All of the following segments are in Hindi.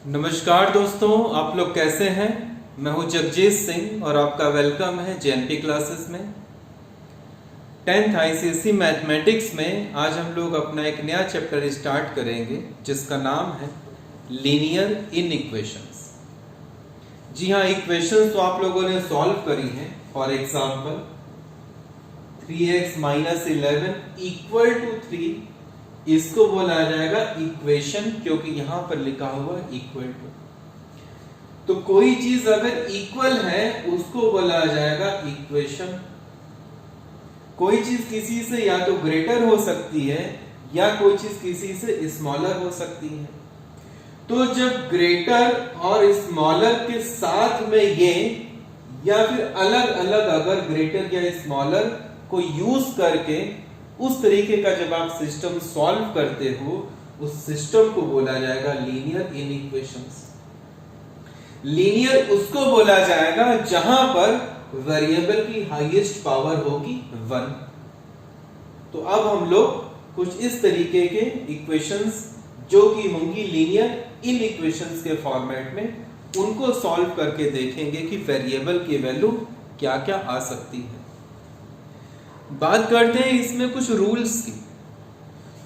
नमस्कार दोस्तों, आप लोग कैसे हैं। मैं हूं जगजीत सिंह और आपका वेलकम है जेएनपी क्लासेस में। 10th आईसीएसई मैथमेटिक्स में आज हम लोग अपना एक नया चैप्टर स्टार्ट करेंगे जिसका नाम है लीनियर इनइक्वेशंस। जी हाँ, इक्वेशंस तो आप लोगों ने सॉल्व करी हैं। फॉर एग्जांपल 3x - 11 = 3, इसको बोला जाएगा इक्वेशन, क्योंकि यहां पर लिखा हुआ इक्वल टू। तो कोई चीज अगर इक्वल है उसको बोला जाएगा इक्वेशन। कोई चीज किसी से या तो ग्रेटर हो सकती है या कोई चीज किसी से स्मॉलर हो सकती है। तो जब ग्रेटर और स्मॉलर के साथ में ये या फिर अलग अलग अगर ग्रेटर या स्मॉलर को यूज करके उस तरीके का जब आप सिस्टम सॉल्व करते हो, उस सिस्टम को बोला जाएगा लीनियर इनइक्वेशंस। लीनियर उसको बोला जाएगा जहां पर वेरिएबल की हाईएस्ट पावर होगी 1। तो अब हम लोग कुछ इस तरीके के इक्वेशंस जो कि होंगी लीनियर इनइक्वेशंस के फॉर्मेट में, उनको सॉल्व करके देखेंगे कि वेरिएबल की वैल्यू क्या क्या आ सकती है। बात करते हैं इसमें कुछ रूल्स की।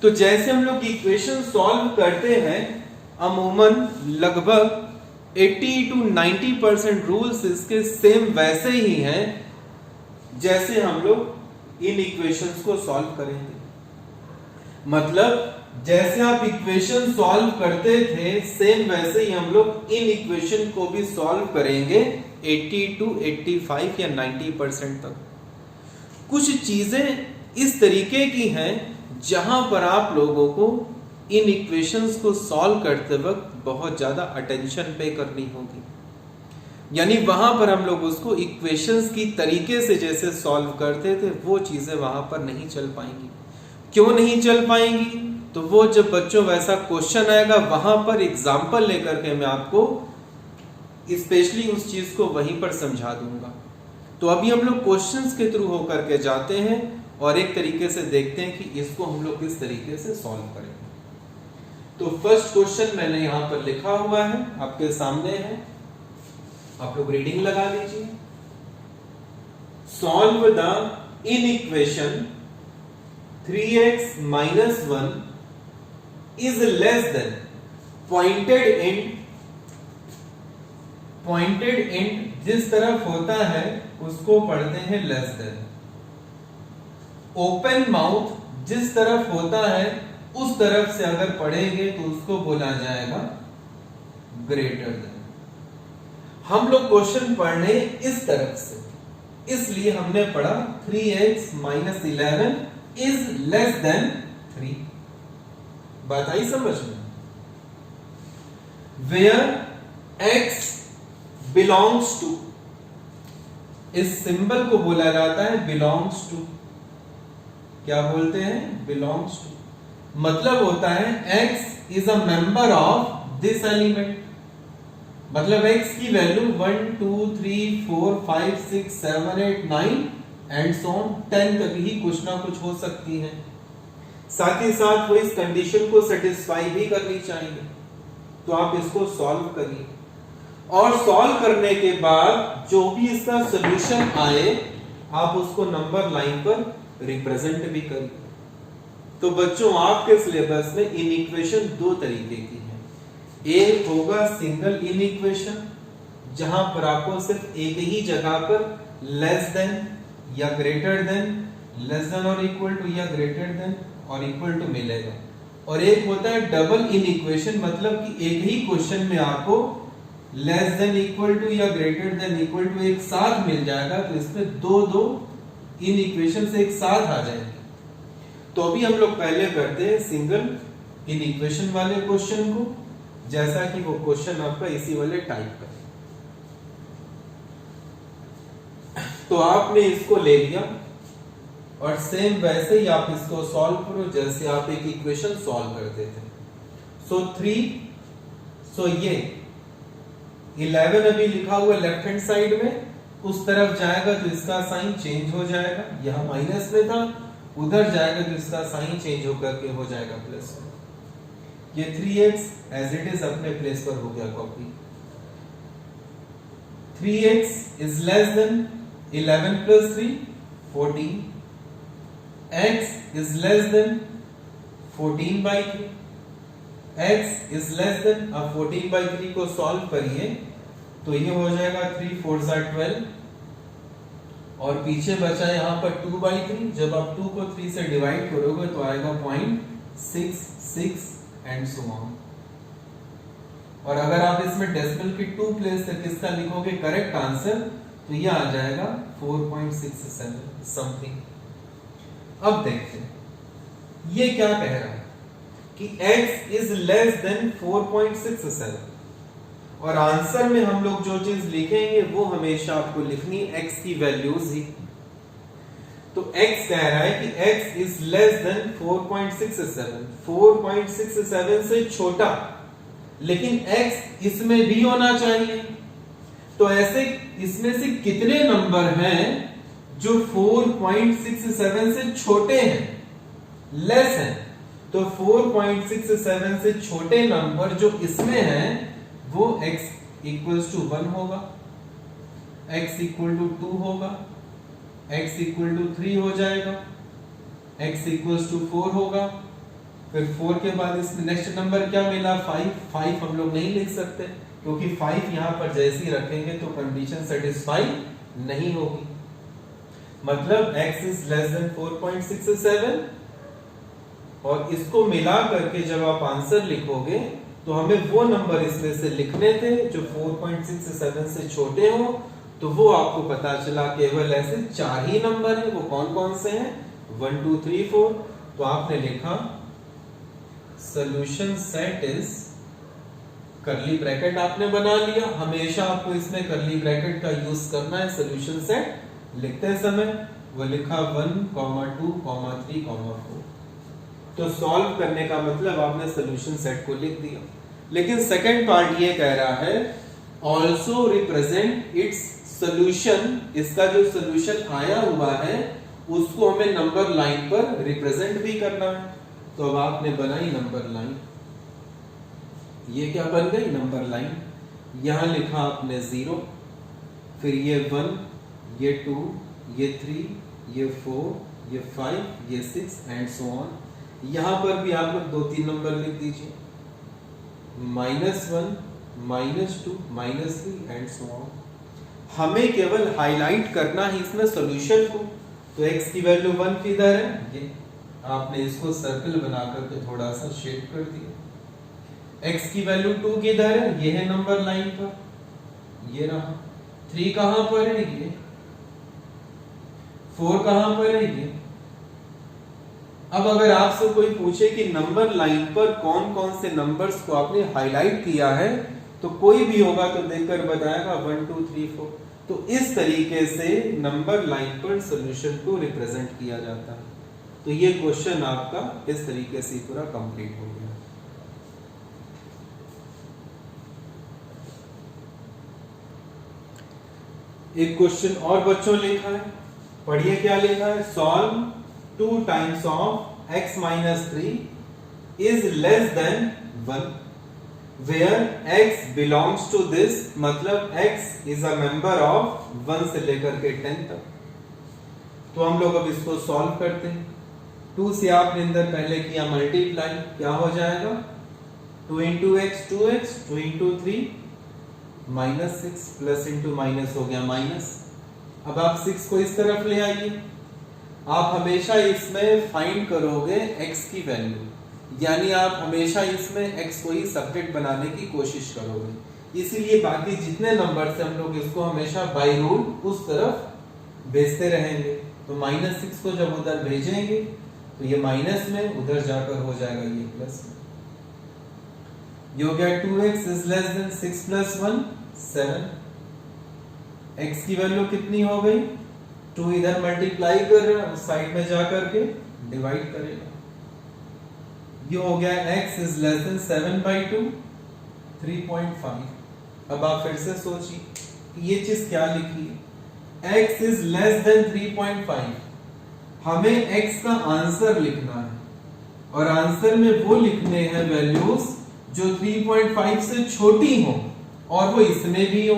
तो जैसे हम लोग इक्वेशन सॉल्व करते हैं, अमूमन लगभग 80 to 90% रूल्स इसके सेम वैसे ही हैं जैसे हम लोग इन इक्वेशंस को सॉल्व करेंगे। मतलब जैसे आप इक्वेशन सॉल्व करते थे, सेम वैसे ही हम लोग इन इक्वेशन को भी सॉल्व करेंगे 80 to 85 या 90% तक। कुछ चीजें इस तरीके की हैं जहां पर आप लोगों को इन इक्वेशंस को सॉल्व करते वक्त बहुत ज्यादा अटेंशन पे करनी होगी। यानी वहां पर हम लोग उसको इक्वेशंस की तरीके से जैसे सॉल्व करते थे, वो चीजें वहां पर नहीं चल पाएंगी। क्यों नहीं चल पाएंगी? तो वो जब बच्चों वैसा क्वेश्चन आएगा, वहां पर एग्जाम्पल लेकर के मैं आपको स्पेशली उस चीज को वहीं पर समझा दूंगा। तो अभी हम लोग क्वेश्चंस के थ्रू होकर के जाते हैं और एक तरीके से देखते हैं कि इसको हम लोग किस तरीके से सॉल्व करेंगे। तो फर्स्ट क्वेश्चन मैंने यहां पर लिखा हुआ है, आपके सामने है, आप लोग रीडिंग लगा लीजिए। Solve the inequation 3x - 1 is less than pointed and जिस तरफ होता है उसको पढ़ते हैं लेस देन। ओपन माउथ जिस तरफ होता है उस तरफ से अगर पढ़ेंगे तो उसको बोला जाएगा ग्रेटर देन। हम लोग क्वेश्चन पढ़ने इस तरफ से, इसलिए हमने पढ़ा 3x - 11 इज लेस देन 3। बात आई समझ में? वेयर x बिलोंग्स टू, इस सिंबल को बोला जाता है बिलोंग्स टू। क्या बोलते हैं? Belongs to. मतलब होता है x is a member of this element. मतलब x की वैल्यू 1 2 3 4 5 6 7 8 9 एंड सो ऑन 10 तक ही कुछ ना कुछ हो सकती है। साथ ही साथ वो इस कंडीशन को सेटिस्फाई भी करनी चाहिए। तो आप इसको सॉल्व करिए और सॉल्व करने के बाद जो भी इसका सॉल्यूशन आए, आप उसको नंबर लाइन पर रिप्रेजेंट भी करिए। तो बच्चों, आपके सिलेबस में इनइक्वेशन दो तरीके की है। एक होगा सिंगल इनइक्वेशन, जहां पर आपको सिर्फ एक ही जगह पर लेस देन या ग्रेटर देन, लेस देन और इक्वल टू या ग्रेटर देन और इक्वल टू मिलेगा। और एक होता है डबल इनइक्वेशन, मतलब कि एक ही क्वेश्चन में आपको लेस देन इक्वल टू या ग्रेटर देन इक्वल टू एक साथ मिल जाएगा। तो इसमें दो इन इक्वेशन एक साथ आ जाएंगे। तो अभी हम लोग पहले करते हैं सिंगल इन इक्वेशन वाले क्वेश्चन को, जैसा कि वो क्वेश्चन आपका इसी वाले टाइप का। तो आपने इसको ले लिया और सेम वैसे ही आप इसको सॉल्व करो जैसे आप एक इक्वेशन सॉल्व करते थे। सो 3, ये 11 अभी लिखा हुआ लेफ्ट हैंड साइड में, उस तरफ जाएगा तो इसका साइन चेंज हो जाएगा। यहां माइनस में था, उधर जाएगा तो इसका साइन चेंज होकर के हो जाएगा प्लस में। ये 3x एज इट इज अपने प्लेस पर हो गया copy. 3x is less than 11 plus 3 14, x is less than 14 by 3, x is less than, अब 14 by 3 को सॉल्व करिए तो ये हो जाएगा 3 4 12 और पीछे बचा यहाँ पर 2 by 3। जब आप 2 को 3 से डिवाइड करोगे तो आएगा 0.66 एंड सो ऑन। और अगर आप इसमें डेसिमल की 2 प्लेस से किसका लिखोगे करेक्ट आंसर तो ये आ जाएगा 4.67 समथिंग। अब देखते हैं ये क्या कह रहा है कि x इज लेस देन 4.67 और आंसर में हम लोग जो चीज लिखेंगे वो हमेशा आपको लिखनी x की वैल्यूज ही। तो x कह रहा है कि x इज लेस देन 4.67, 4.67 से छोटा, लेकिन x इसमें भी होना चाहिए। तो ऐसे इसमें से कितने नंबर हैं जो 4.67 से छोटे हैं, लेस हैं? तो 4.67 से छोटे नंबर जो इसमें हैं वो x इक्वल्स टू 1 होगा, x इक्वल टू 2 होगा, x इक्वल टू 3 हो जाएगा, x इक्वल्स टू 4 होगा। फिर 4 के बाद इसमें नेक्स्ट नंबर क्या मिला 5 हम लोग नहीं लिख सकते क्योंकि 5 यहां पर जैसे ही रखेंगे तो कंडीशन सेटिस्फाई नहीं होगी। मतलब x इज लेस देन 4.67 और इसको मिला करके जब आप आंसर लिखोगे तो हमें वो नंबर इसमें से लिखने थे जो 4.67 से छोटे हो। तो वो आपको पता चला केवल ऐसे 4 ही नंबर हैं। वो कौन कौन से हैं? 1 2 3 4। तो आपने लिखा सॉल्यूशन सेट इज, करली ब्रैकेट आपने बना लिया। हमेशा आपको इसमें करली ब्रैकेट का यूज करना है सॉल्यूशन सेट लिखते समय। वो लिखा 1, 2, 3, 4। तो सॉल्व करने का मतलब आपने सॉल्यूशन सेट को लिख दिया। लेकिन सेकंड पार्ट ये कह रहा है ऑल्सो रिप्रेजेंट इट्स सॉल्यूशन। इसका जो सॉल्यूशन आया हुआ है उसको हमें नंबर लाइन पर रिप्रेजेंट भी करना है। तो अब आपने बनाई नंबर लाइन। ये क्या बन गई? Number line. यहां लिखा आपने 0, फिर ये 1, ये 2, ये 3, ये 4, ये 5, ये 6 एंड सो ऑन। यहां पर भी आप लोग 2-3 नंबर लिख दीजिए, -1, -2, -3 एंड सो ऑन। हमें केवल हाईलाइट करना है इसमें सॉल्यूशन को। तो x की वैल्यू 1 किधर है? ये आपने इसको सर्कल बना करके थोड़ा सा शेड कर दिया। x की वैल्यू 2 किधर है? ये है नंबर लाइन पर, ये रहा। 3 कहां पर है? ये। 4 कहां पर है? ये। अब अगर आपसे कोई पूछे कि नंबर लाइन पर कौन कौन से नंबर्स को आपने हाईलाइट किया है तो कोई भी होगा तो देखकर बताएगा 1 2 3 4। तो इस तरीके से नंबर लाइन पर सॉल्यूशन को रिप्रेजेंट किया जाता है। तो ये क्वेश्चन आपका इस तरीके से पूरा कंप्लीट हो गया। एक क्वेश्चन और बच्चों लिखा है, पढ़िए क्या लिखा है। Solve 2 times of x minus 3 is less than 1 where x belongs to this, मतलब x is a member of 1 से लेकर के 10 तक। तो हम लोग अब इसको सॉल्व करते हैं। 2 से आपने अंदर पहले किया मल्टीप्लाई, क्या हो जाएगा? 2 into x 2x, 2 into 3 -6 plus into minus हो गया माइनस। अब आप 6 को इस तरफ ले आइए। आप हमेशा इसमें फाइंड करोगे x की वैल्यू, यानी आप हमेशा इसमें x को ही सब्जेक्ट बनाने की कोशिश करोगे। इसीलिए बाकी जितने नंबर से हम लोग इसको हमेशा बाय रूल उस तरफ भेजते रहेंगे। तो -6 को जब उधर भेजेंगे तो ये माइनस में, उधर जाकर हो जाएगा ये प्लस में। ये हो गया 2x is less than 6 + 1 7। x की वैल्यू कितनी हो गई? 2 इधर मल्टीप्लाई कर रहा है, उस साइड में जाकर के डिवाइड करेगा। ये हो गया x इज लेस देन 7/2 3.5। अब आप फिर से सोचिए कि ये चीज क्या लिखी है। x is less than 3.5। हमें x का आंसर लिखना है। और आंसर में वो लिखने हैं वैल्यूज जो 3.5 से छोटी हो और वो इसमें भी हो।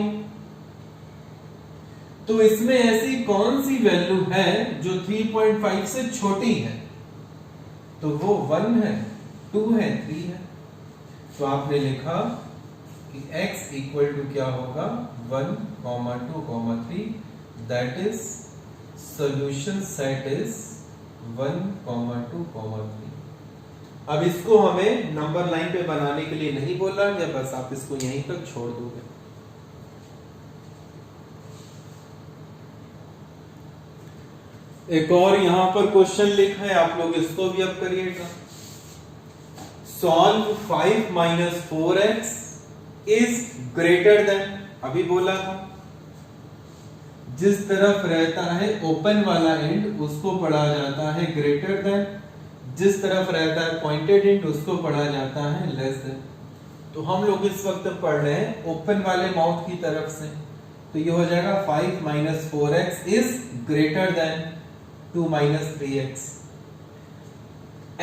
तो इसमें ऐसी कौन सी वैल्यू है जो 3.5 से छोटी है? तो वो 1 है, 2 है, 3 है। तो आपने लिखा कि x इक्वल टू क्या होगा 1, 2, 3, that is solution set is 1, 2, 3। अब इसको हमें नंबर लाइन पे बनाने के लिए नहीं बोला या बस आप इसको यहीं तक छोड़ दोगे। एक और यहां पर क्वेश्चन लिखा है, आप लोग इसको भी अब करिएगा। Solve 5 - 4x is greater then, अभी बोला था जिस तरफ रहता है ओपन वाला एंड उसको पढ़ा जाता है ग्रेटर देन, जिस तरफ रहता है पॉइंटेड एंड उसको पढ़ा जाता है लेस देन। तो हम लोग इस वक्त पढ़ रहे हैं ओपन वाले माउथ की तरफ से, तो ये हो जाएगा 5 - 4x is greater than 2 - 3x।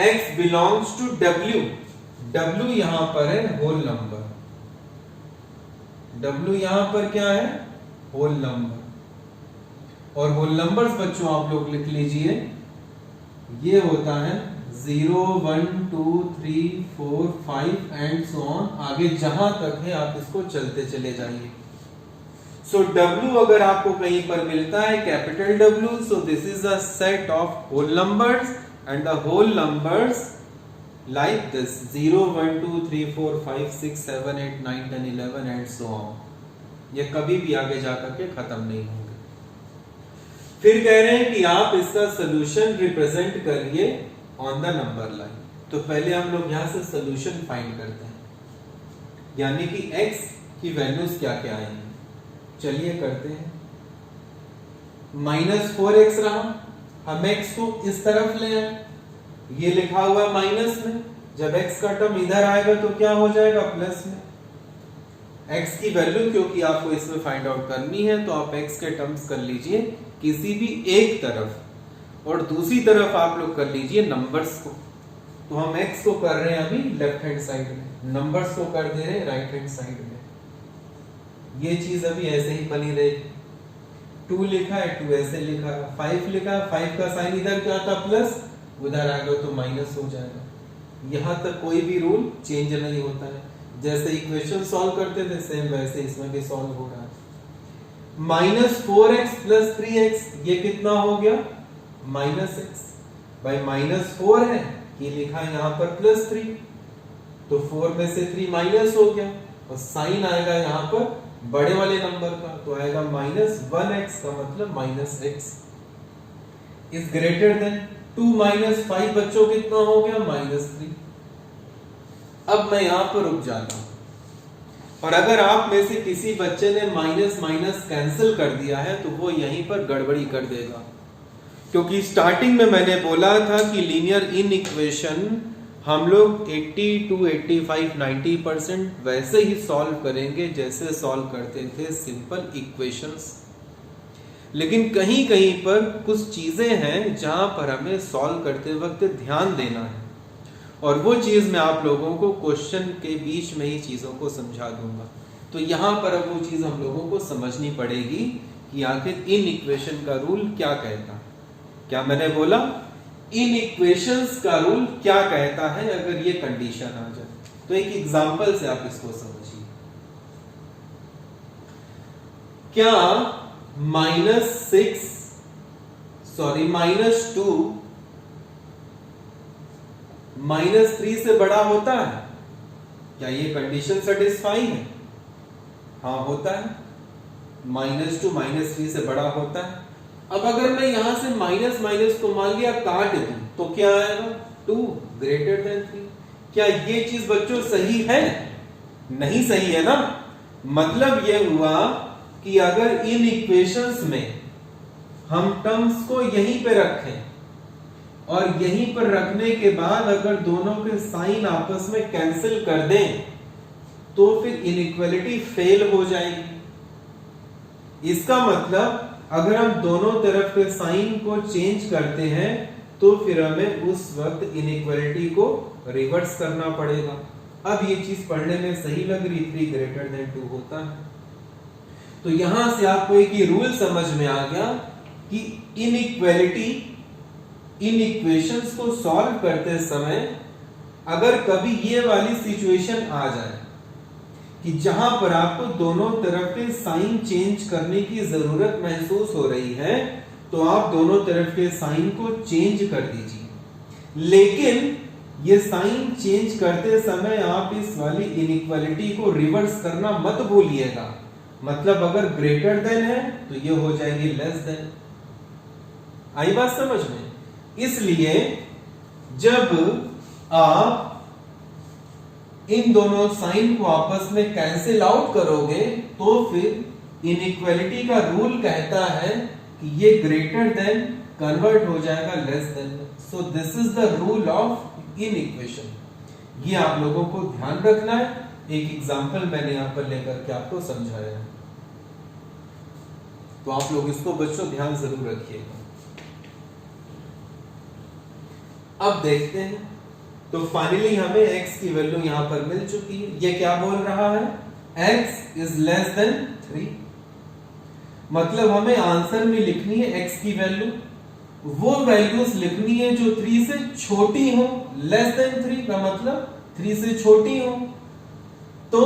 x belongs to w, w यहां पर है होल नंबर, w यहां पर क्या है होल नंबर। और होल नंबर्स बच्चों आप लोग लिख लीजिए, ये होता है 0, 1, 2, 3, 4, 5 एंड सो ऑन, आगे जहां तक है आप इसको चलते चले जाइए। सो W अगर आपको कहीं पर मिलता है capital W, so this is a set of whole numbers and the whole numbers like this 0, 1, 2, 3, 4, 5, 6, 7, 8, 9, 10, 11 and so on. ये कभी भी आगे जाकर के खत्म नहीं होंगे। फिर कह रहे हैं कि आप इसका सोल्यूशन रिप्रेजेंट करिए ऑन द नंबर लाइन। तो पहले हम लोग यहां से सोल्यूशन फाइंड करते हैं, यानी कि x की वैल्यूज क्या क्या आएंगी। चलिए करते हैं। -4x रहा, हम x को इस तरफ ले आए, ये लिखा हुआ है माइनस में, जब x का टर्म इधर आएगा तो क्या हो जाएगा प्लस में। x की वैल्यू क्योंकि आपको इसमें फाइंड आउट करनी है तो आप x के टर्म्स कर लीजिए किसी भी एक तरफ, और दूसरी तरफ आप लोग कर लीजिए नंबर्स को। तो हम x को कर रहे हैं अभी लेफ्ट हैंड साइड में, नंबर्स को कर दे रहे हैं राइट हैंड साइड में। ये चीज अभी ऐसे ही बनी रहेगी। 2 लिखा है 2 ऐसे लिखा है, 5 लिखा है 5 का साइन इधर क्या था प्लस, उधर आएगा तो माइनस हो जाएगा। यहां तक कोई भी रूल चेंज नहीं होता है, जैसे इक्वेशन सॉल्व करते थे सेम वैसे इसमें भी सॉल्व हो रहा है। -4x + 3x ये कितना हो गया -x, भाई -4 है, ये लिखा है यहां पर +3, तो 4 में से 3 माइनस हो गया और साइन आएगा यहां पर बड़े वाले नंबर का, तो आएगा -1x का मतलब -x इज ग्रेटर देन 2 - 5 बच्चों कितना हो गया -3। अब मैं यहां पर रुक जाता हूं, और अगर आप में से किसी बच्चे ने माइनस माइनस कैंसिल कर दिया है तो वो यहीं पर गड़बड़ी कर देगा, क्योंकि स्टार्टिंग में मैंने बोला था कि लीनियर इन इक्वेशन हम लोग 80 to 85, 90% वैसे ही सॉल्व करेंगे जैसे सॉल्व करते थे सिंपल इक्वेशंस। लेकिन कहीं कहीं पर कुछ चीजें हैं जहां पर हमें सॉल्व करते वक्त ध्यान देना है, और वो चीज मैं आप लोगों को क्वेश्चन के बीच में ही चीजों को समझा दूंगा। तो यहां पर अब वो चीज हम लोगों को समझनी पड़ेगी कि आखिर इन इक्वेशन का रूल क्या कहता। क्या मैंने बोला इन इक्वेशंस का रूल क्या कहता है अगर ये कंडीशन आ जाए। तो एक एग्जांपल से आप इसको समझिए। क्या -2 -3 से बड़ा होता है? क्या ये कंडीशन सेटिस्फाई है? हाँ होता है, -2 -3 से बड़ा होता है। अब अगर मैं यहां से माइनस माइनस को मान लिया काट दूं तो क्या आएगा 2 ग्रेटर देन 3। क्या ये चीज बच्चों सही है? नहीं सही है ना। मतलब यह हुआ कि अगर इन इक्वेशंस में हम टर्म्स को यहीं पे रखें और यहीं पर रखने के बाद अगर दोनों के साइन आपस में कैंसिल कर दें तो फिर इनइक्वालिटी फेल हो जाएगी। इसका मतलब अगर हम दोनों तरफ के साइन को चेंज करते हैं तो फिर हमें उस वक्त इनइक्वालिटी को रिवर्स करना पड़ेगा। अब ये चीज पढ़ने में सही लग रही, 3 ग्रेटर देन 2 होता है। तो यहां से आपको एक ही रूल समझ में आ गया कि इनइक्वालिटी इन इक्वेशंस को सॉल्व करते समय अगर कभी ये वाली सिचुएशन आ जाए कि जहां पर आपको दोनों तरफ के साइन चेंज करने की जरूरत महसूस हो रही है, तो आप दोनों तरफ के साइन को चेंज कर दीजिए। लेकिन ये साइन चेंज करते समय आप इस वाली इनइक्वालिटी को रिवर्स करना मत भूलिएगा। मतलब अगर ग्रेटर देन है तो ये हो जाएगी लेस देन। आई बात समझ में? इसलिए जब आप इन दोनों साइन को आपस में कैंसिल आउट करोगे तो फिर इनइक्वालिटी का रूल कहता है कि ये ग्रेटर देन कन्वर्ट हो जाएगा less than. So this is the rule of inequation. ये आप लोगों को ध्यान रखना है। एक एग्जांपल मैंने यहां पर लेकर के आपको समझाया है, तो आप लोग इसको बच्चों ध्यान जरूर रखिएगा। अब देखते हैं, तो फाइनली हमें x की वैल्यू यहां पर मिल चुकी है। ये क्या बोल रहा है? x is less than 3। मतलब हमें आंसर में लिखनी है x की वैल्यू, वो वैल्यूज लिखनी है जो 3 से छोटी हो। लेस देन 3 का मतलब 3 से छोटी हो। तो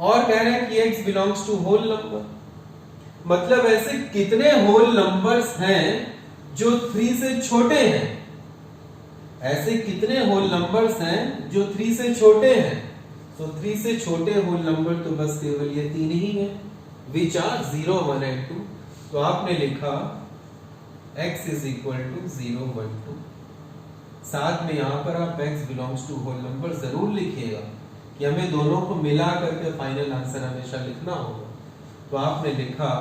और कह रहे हैं कि x belongs to whole number, मतलब ऐसे कितने होल नंबर्स हैं जो 3 से छोटे हैं? ऐसे कितने होल नंबर्स हैं जो 3 से छोटे हैं? तो 3 से छोटे होल नंबर तो बस केवल ये 3 ही हैं, which are 0, 1 and 2। तो आपने लिखा x is equal to 0, 1, 2। साथ में यहां पर आप x belongs to whole number जरूर लिखिएगा कि हमें दोनों को मिला करके फाइनल आंसर हमेशा लिखना होगा। तो आपने लिखा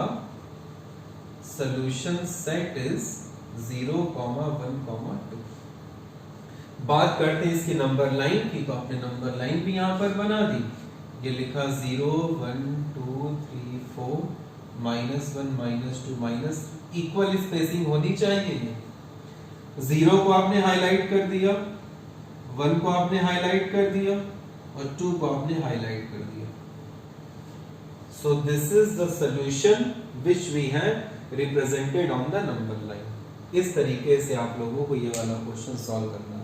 सॉल्यूशन सेट इज 0, 1, 2। बात करते हैं इसकी नंबर लाइन की, तो आपने नंबर लाइन भी यहां पर बना दी। ये लिखा 0, 1, 2, 3, 4, -1, -2, माइनस इक्वल स्पेसिंग होनी चाहिए। 0 को आपने हाईलाइट कर दिया, 1 को आपने हाईलाइट कर दिया और 2 को आपने हाईलाइट कर दिया। So this is the solution which we have represented on the number line. इस तरीके से आप लोगों को ये वाला क्वेश्चन सॉल्व करना था।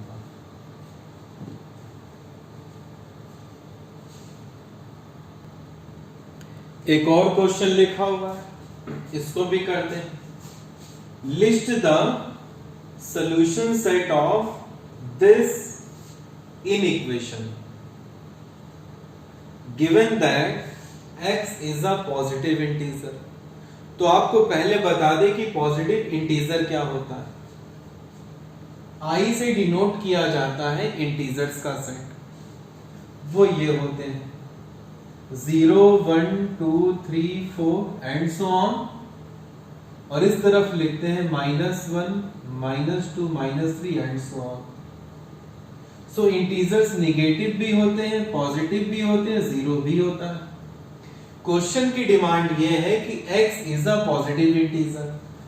एक और क्वेश्चन लिखा हुआ है, इसको भी करते हैं। List the solution set of this inequation given that x is a positive integer. तो आपको पहले बता दें कि पॉजिटिव इंटीजर क्या होता है। i से डिनोट किया जाता है इंटीजर्स का सेट, वो ये होते हैं 0, 1, 2, 3, 4 एंड सो ऑन। और इस तरफ लिखते हैं -1, -2, -3 and so on. So integers negative भी होते हैं, पॉजिटिव भी होते हैं, जीरो भी होता है। क्वेश्चन की डिमांड ये है कि x is a positive integer,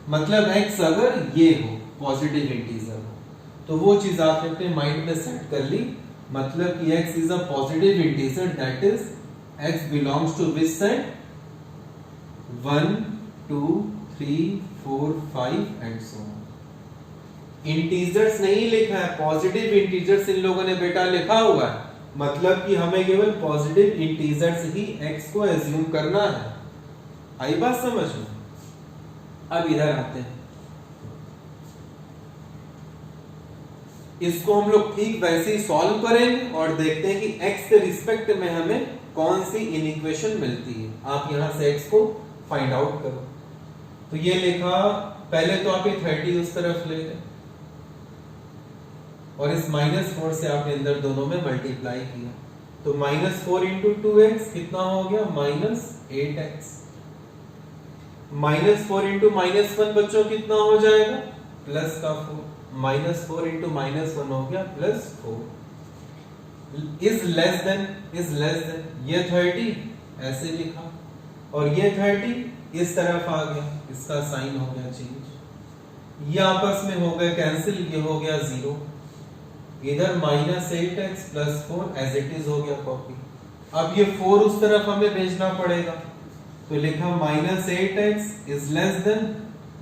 मतलब x अगर ये हो पॉजिटिव इंटीजर हो, तो वो चीज आपने अपने माइंड में सेट कर ली। मतलब कि x is a positive integer, that is x belongs to which set? 1, 2, 3, 4, 5 and so on। Integers नहीं लिखा है, पॉजिटिव इंटीजर्स इन लोगों ने बेटा लिखा हुआ है। मतलब कि हमें केवल पॉजिटिव इंटीजर्स ही x को एज्यूम करना है। आई बात समझ में? अब इधर आते हैं, इसको हम लोग ठीक वैसे ही सॉल्व करेंगे और देखते हैं कि x के रिस्पेक्ट में हमें कौन सी इनइक्वेशन मिलती है। आप यहां से x को फाइंड आउट करो। तो ये लिखा, पहले तो आप ये 30 उस तरफ ले गए और इस -4 से आपने अंदर दोनों में मल्टीप्लाई किया, तो -4 × 2x कितना हो गया? -8x। -4 × -1 बच्चों कितना हो जाएगा? प्लस का 4। -4 × -1 हो गया +4। इज लेस देन, ये 30 ऐसे लिखा और ये 30 इस तरफ आ गया, इसका साइन हो गया चेंज। ये आपस में हो गए कैंसिल, ये हो गया 0। इधर -8x + 4 एज इट इज हो गया कॉपी। अब ये 4 उस तरफ हमें भेजना पड़ेगा, तो लिखा -8x =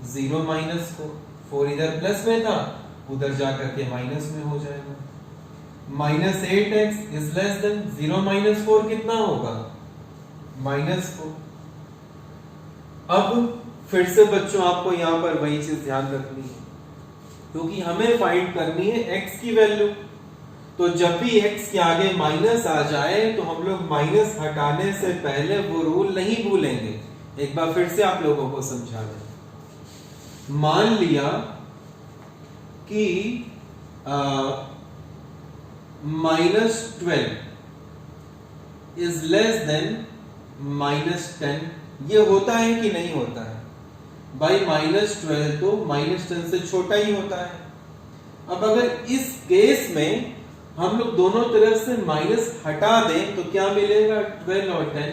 0 -4। 4 इधर प्लस में था, उधर जाकर के माइनस में हो जाएगा। -8x = 0 - 4 कितना होगा? -4। अब फिर से बच्चों आपको यहां पर वही चीज ध्यान रखनी है, क्योंकि हमें फाइंड करनी है x की वैल्यू। तो जब भी x के आगे माइनस आ जाए तो हम लोग माइनस हटाने से पहले वो रूल नहीं भूलेंगे। एक बार फिर से आप लोगों को समझा दें। मान लिया कि -12 is less than -10, ये होता है कि नहीं होता है भाई? -12 तो -10 से छोटा ही होता है। अब अगर इस केस में हम लोग दोनों तरफ से माइनस हटा दें तो क्या मिलेगा? 12 और 10।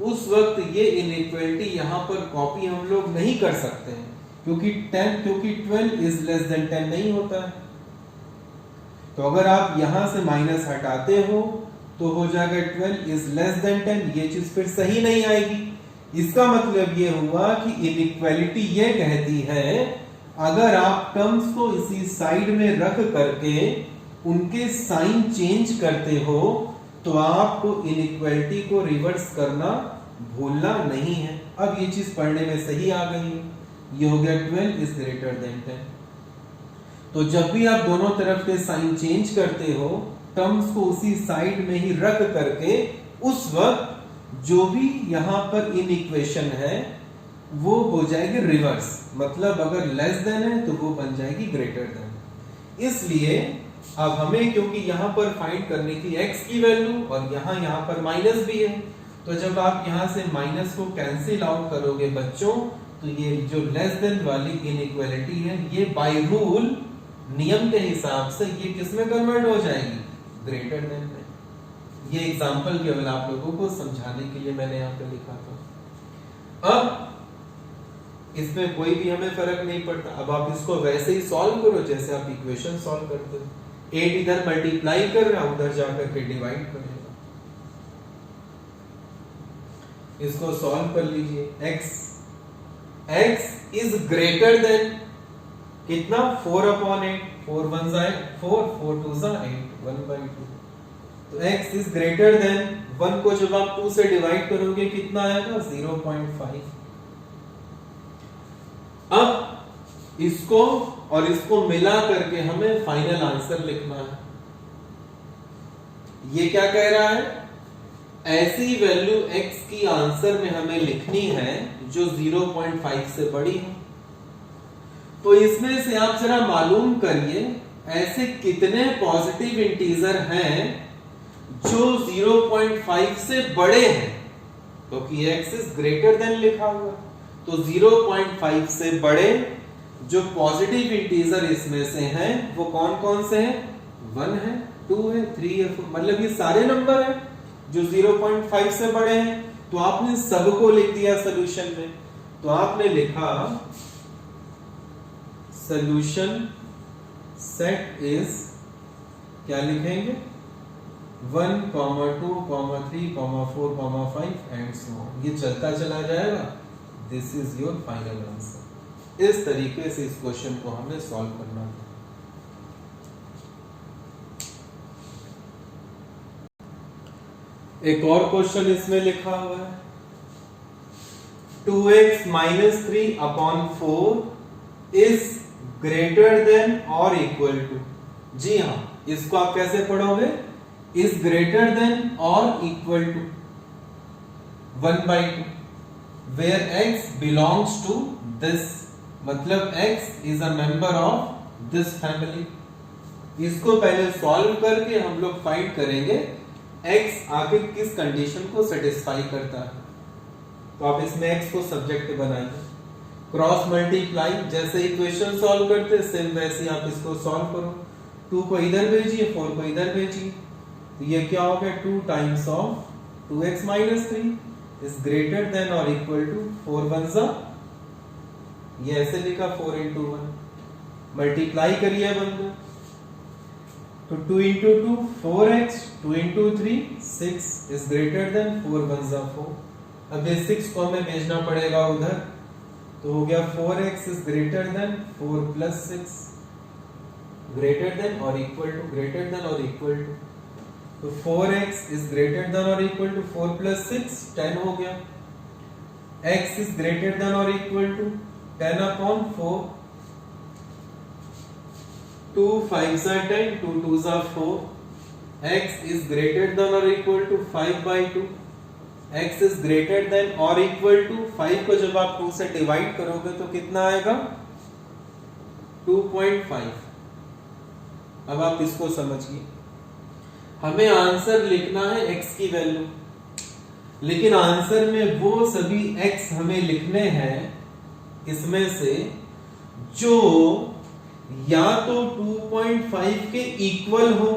उस वक्त ये इनइक्वालिटी यहां पर कॉपी हम लोग नहीं कर सकते हैं, क्योंकि 12 is less than 10 नहीं होता है। तो अगर आप यहां से माइनस हटाते हो तो हो जाएगा 12 is less than 10। ये चीज फिर सही नहीं आएगी। इसका मतलब ये हुआ कि इनइक्वालिटी ये कहती है अगर आप टर्म्स को इसी साइड में रख करके उनके साइन चेंज करते हो तो आपको इनइक्वालिटी को रिवर्स करना भूलना नहीं है। अब ये चीज पढ़ने में सही आ गई है। ये हो गया 12 is greater than 10। तो जब भी आप दोनों तरफ के साइन चेंज करते हो, टर्म्स को उसी साइड में ही रख करके, उस वक्त जो भी यहां पर इनइक्वेशन है वो हो जाएगी रिवर्स। मतलब अगर लेस देन है तो वो बन जाएगी ग्रेटर देन। इसलिए अब हमें, क्योंकि यहां पर फाइंड करनी थी x की वैल्यू और यहां पर माइनस भी है, तो जब आप यहां से माइनस को कैंसिल आउट करोगे बच्चों, तो ये जो लेस देन वाली इनइक्वालिटी है ये बाय रूल, नियम के हिसाब से ये किसमें कन्वर्ट हो जाएगी? ग्रेटर देन में। ये एग्जांपल केवल आप लोगों को समझाने के लिए मैंने यहाँ पे लिखा था। अब इसमें कोई भी हमें फर्क नहीं पड़ता। अब आप इसको वैसे ही सॉल्व करो जैसे आप इक्वेशन सॉल्व करते हो। 8 इधर मल्टीप्लाई कर रहा, उधर जाकर के डिवाइड करेगा। इसको सॉल्व कर लीजिए। x इज ग्रेटर देन कितना? 4/8। 4 1 4, 4 2 8, 1/2। तो x इज ग्रेटर देन 1 को जब आप 2 से डिवाइड करोगे कितना आएगा? 0.5। अब इसको और इसको मिला करके हमें फाइनल आंसर लिखना है। ये क्या कह रहा है? ऐसी वैल्यू x की आंसर में हमें लिखनी है जो 0.5 से बड़ी है। तो इसमें से आप जरा मालूम करिए ऐसे कितने पॉजिटिव इंटीजर हैं जो 0.5 से बड़े हैं, क्योंकि x इज ग्रेटर देन लिखा हुआ। तो 0.5 से बड़े जो पॉजिटिव इंटीजर इसमें से हैं वो कौन कौन से हैं? 1 है, 2 है, 3 है, 4। मतलब ये सारे नंबर हैं जो 0.5 से बड़े हैं। तो आपने सबको लिख दिया सॉल्यूशन में। तो आपने लिखा सॉल्यूशन सेट इज, क्या लिखेंगे? 1, 2, 3, 4, 5 एंड सो ऑन। ये चलता चला जाएगा। This is your final answer. इस तरीके से इस क्वेश्चन को हमें सॉल्व करना था। एक और क्वेश्चन इसमें लिखा हुआ है 2x - 3/4 इज ग्रेटर देन और इक्वल टू। जी हां, इसको आप कैसे पढ़ोगे? इज ग्रेटर देन और equal to 1/2 where x belongs to this. मतलब x is a member of this family. इसको पहले सॉल्व करके हम लोग फाइंड करेंगे x आखिर किस कंडीशन को सेटिस्फाई करता है। तो आप इसमें x को सब्जेक्ट बनाइए। क्रॉस मल्टीप्लाई जैसे इक्वेशन सॉल्व करते सेम वैसे ही आप इसको सॉल्व करो। 2 को इधर भेजिए, 4 को इधर भेजिए। तो ये क्या हो गया? 2 times of 2x - 3 is greater than और इक्वल टू 4 1 ज़ा, ये ऐसे लिखा 4 × 1। मल्टीप्लाई करिए बंदो, तो 2 into 2 4x, 2 into 3 6 is greater than 4 1 जा 4। अब ये 6 को हमें भेजना पड़ेगा उधर, तो हो गया 4x is greater than 4 plus 6 greater than or equal to, greater than or equal to, तो 4x is greater than or equal to 4 plus 6 10 हो गया, x is greater than or equal to 10 upon 4, 2 5 are 10, 2 2s are 4, x is greater than or equal to 5 by 2, x is greater than or equal to 5 को जब आप 2 से डिवाइड करोगे तो कितना आएगा 2.5। अब आप इसको समझिए, हमें आंसर लिखना है x की वैल्यू, लेकिन आंसर में वो सभी x हमें लिखने हैं इसमें से जो या तो 2.5 के इक्वल हो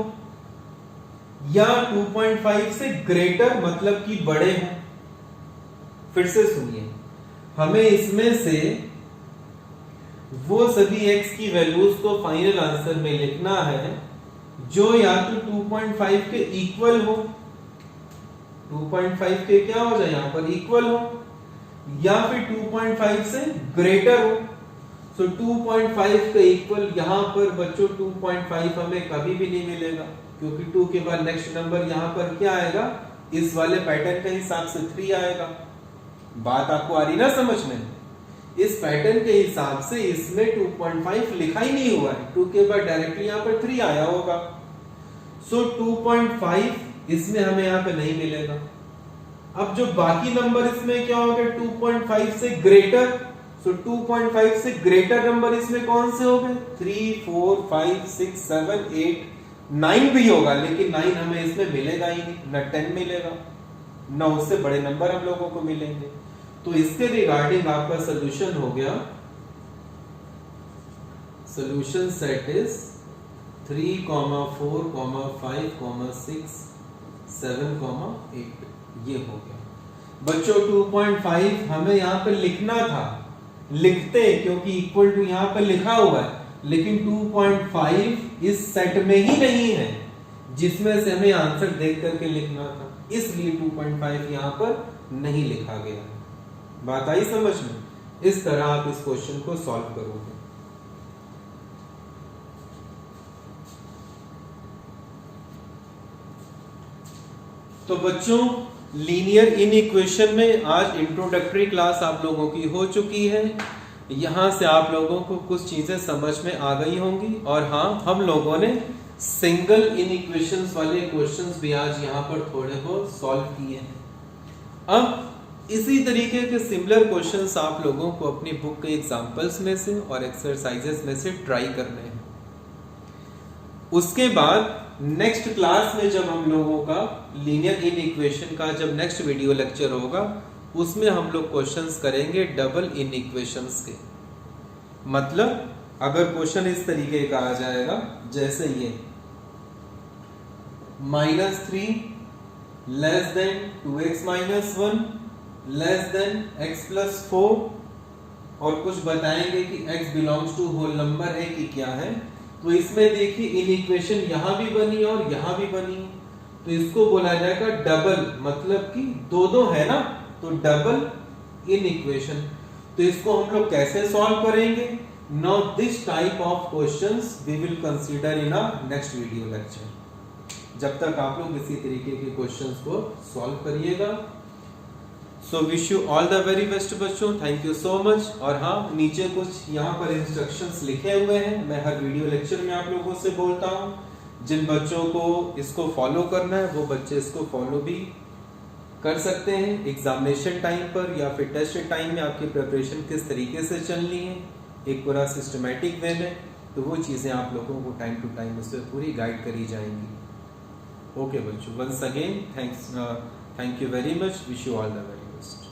या 2.5 से ग्रेटर मतलब कि बड़े हैं। फिर से सुनिए, हमें इसमें से वो सभी x की वैल्यूज को फाइनल आंसर में लिखना है जो या तो 2.5 के इक्वल हो, 2.5 के क्या हो जाए यहां पर इक्वल हो, या फिर 2.5 से ग्रेटर हो। सो 2.5 के इक्वल यहां पर बच्चों 2.5 हमें कभी भी नहीं मिलेगा, क्योंकि 2 के बाद नेक्स्ट नंबर यहां पर क्या आएगा, इस वाले पैटर्न के हिसाब से 3 आएगा। बात आपको आ रही ना समझ में? इस पैटर्न के हिसाब से इसमें 2.5 लिखा ही नहीं हुआ है, 2 के बाद डायरेक्टली यहां पर 3 आया होगा। सो 2.5 इसमें हमें यहां पे नहीं मिलेगा। अब जो बाकी नंबर इसमें क्या हो गए 2.5 से ग्रेटर, सो 2.5 से ग्रेटर नंबर इसमें कौन से हो गए 3 4 5 6 7 8 9 भी होगा, लेकिन 9 हमें इसमें मिलेगा ही नहीं, न 10 मिलेगा न उससे बड़े नंबर हम लोगों को मिलेंगे। तो इसके रिगार्डिंग आपका सोल्यूशन हो गया, सोल्यूशन सेट इज 3, 4, 5, 6, 7, 8। ये हो गया बच्चों। 2.5 हमें यहां पर लिखना था, लिखते क्योंकि इक्वल टू यहां पर लिखा हुआ है, लेकिन 2.5 इस सेट में ही नहीं है जिसमें से हमें आंसर देख करके लिखना था, इसलिए 2.5 यहां पर नहीं लिखा गया। बात आई समझ में? इस तरह आप इस क्वेश्चन को सॉल्व करोगे। तो बच्चों लीनियर इनइक्वेशन में आज इंट्रोडक्टरी क्लास आप लोगों की हो चुकी है। यहां से आप लोगों को कुछ चीजें समझ में आ गई होंगी, और हाँ हम लोगों ने सिंगल इनइक्वेशंस वाले क्वेश्चंस भी आज यहां पर थोड़े बहुत सॉल्व किए हैं। अब इसी तरीके के सिमिलर क्वेश्चंस आप लोगों को अपनी बुक के एग्जांपल्स में से और एक्सरसाइजेस में से ट्राई करने हैं। उसके बाद नेक्स्ट क्लास में जब हम लोगों का लीनियर इनइक्वेशन का जब नेक्स्ट वीडियो लेक्चर होगा, उसमें हम लोग क्वेश्चंस करेंगे डबल इनइक्वेशंस के। मतलब अगर क्वेश्चन इस तरीके का आ जाएगा जैसे ये -3 less than 2x - 1 less than x + 4, और कुछ बताएंगे कि x belongs to whole number है कि क्या है। तो इसमें देखिए इनइक्वेशन यहां भी बनी और यहां भी बनी, तो इसको बोला जाएगा डबल, मतलब कि दो है ना, तो डबल इनइक्वेशन। तो इसको हम लोग कैसे सॉल्व करेंगे? Now this type of questions we will consider in a next video lecture. जब तक आप लोग इसी तरीके के क्वेश्चंस को सॉल्व करिएगा। So wish you all the very best बच्चों, थैंक यू सो मच। और हाँ, नीचे कुछ यहाँ पर इंस्ट्रक्शंस लिखे हुए हैं, मैं हर वीडियो लेक्चर में आप लोगों से बोलता हूँ। जिन बच्चों को इसको फॉलो करना है वो बच्चे इसको फॉलो भी कर सकते हैं। एग्जामिनेशन टाइम पर या फिर टेस्ट टाइम में आपकी प्रिपरेशन किस तरीके से चलनी है एक पूरा सिस्टमेटिक वे में, तो वो चीज़ें आप लोगों को टाइम टू टाइम उससे पूरी गाइड करी जाएंगी। ओके बच्चों, once again thank you very much, wish you all the very best.